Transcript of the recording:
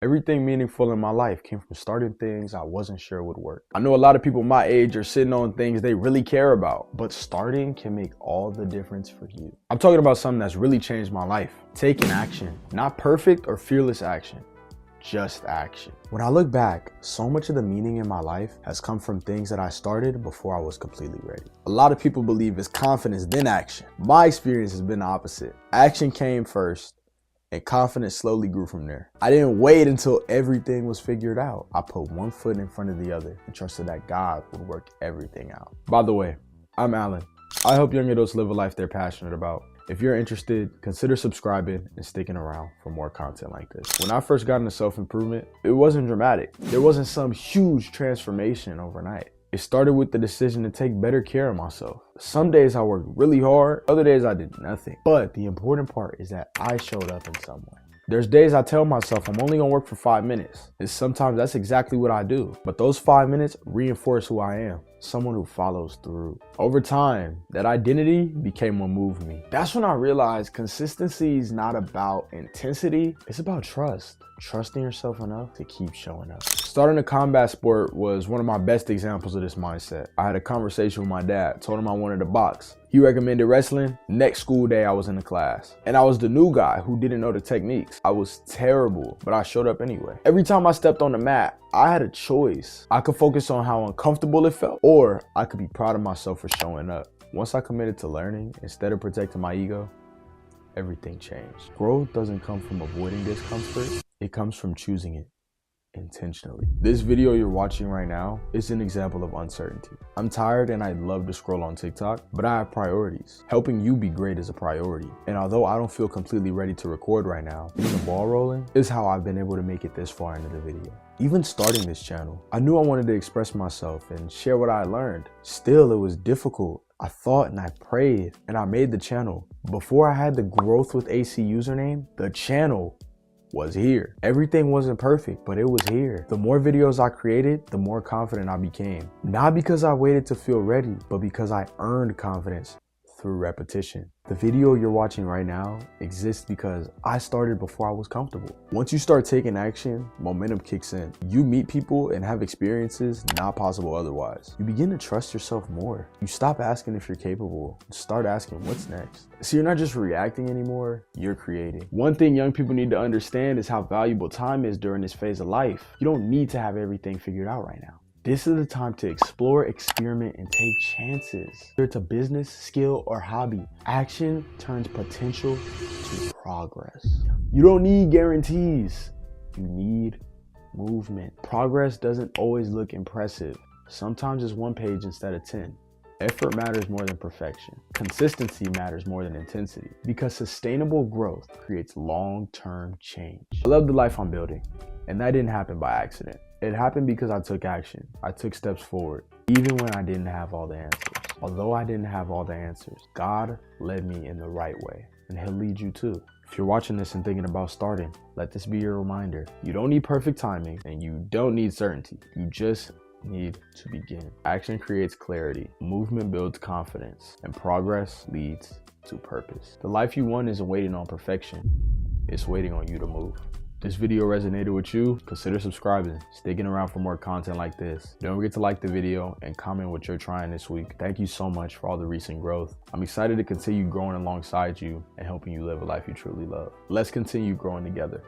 Everything meaningful in my life came from starting things I wasn't sure would work. I know a lot of people my age are sitting on things they really care about, but starting can make all the difference for you. I'm talking about something that's really changed my life. Taking action, not perfect or fearless action, just action. When I look back, so much of the meaning in my life has come from things that I started before I was completely ready. A lot of people believe it's confidence, then action. My experience has been the opposite. Action came first, and confidence slowly grew from there. I didn't wait until everything was figured out. I put one foot in front of the other and trusted that God would work everything out. By the way, I'm Alan. I help young adults live a life they're passionate about. If you're interested, consider subscribing and sticking around for more content like this. When I first got into self-improvement, it wasn't dramatic. There wasn't some huge transformation overnight. It started with the decision to take better care of myself. Some days I worked really hard, other days I did nothing. But the important part is that I showed up in some way. There's days I tell myself I'm only gonna work for 5 minutes. And sometimes that's exactly what I do. But those 5 minutes reinforce who I am, someone who follows through. Over time, that identity became what moved me. That's when I realized consistency is not about intensity, it's about trust. Trusting yourself enough to keep showing up. Starting a combat sport was one of my best examples of this mindset. I had a conversation with my dad, told him I wanted to box. He recommended wrestling. Next school day, I was in the class. And I was the new guy who didn't know the techniques. I was terrible, but I showed up anyway. Every time I stepped on the mat, I had a choice. I could focus on how uncomfortable it felt, or I could be proud of myself for showing up. Once I committed to learning, instead of protecting my ego, everything changed. Growth doesn't come from avoiding discomfort. It comes from choosing it intentionally. This video you're watching right now is an example of uncertainty. I'm tired and I'd love to scroll on TikTok, but I have priorities. Helping you be great is a priority. And although I don't feel completely ready to record right now, getting the ball rolling is how I've been able to make it this far into the video. Even starting this channel, I knew I wanted to express myself and share what I learned. Still, it was difficult. I thought and I prayed and I made the channel. Before I had the Growth with AC username, the channel was here. Everything wasn't perfect, but it was here. The more videos I created, the more confident I became. Not because I waited to feel ready, but because I earned confidence through repetition. The video you're watching right now exists because I started before I was comfortable. Once you start taking action, momentum kicks in. You meet people and have experiences not possible otherwise. You begin to trust yourself more. You stop asking if you're capable and start asking what's next. So you're not just reacting anymore, you're creating. One thing young people need to understand is how valuable time is during this phase of life. You don't need to have everything figured out right now. This is the time to explore, experiment, and take chances. Whether it's a business, skill, or hobby, action turns potential to progress. You don't need guarantees. You need movement. Progress doesn't always look impressive. Sometimes it's 1 page instead of 10. Effort matters more than perfection. Consistency matters more than intensity, because sustainable growth creates long-term change. I love the life I'm building, and that didn't happen by accident. It happened because I took action. I took steps forward, even when I didn't have all the answers. Although I didn't have all the answers, God led me in the right way, and He'll lead you too. If you're watching this and thinking about starting, let this be your reminder. You don't need perfect timing, and you don't need certainty. You just need to begin. Action creates clarity, movement builds confidence, and progress leads to purpose. The life you want isn't waiting on perfection, it's waiting on you to move. This video resonated with you, consider subscribing, sticking around for more content like this. Don't forget to like the video and comment what you're trying this week. Thank you so much for all the recent growth. I'm excited to continue growing alongside you and helping you live a life you truly love. Let's continue growing together.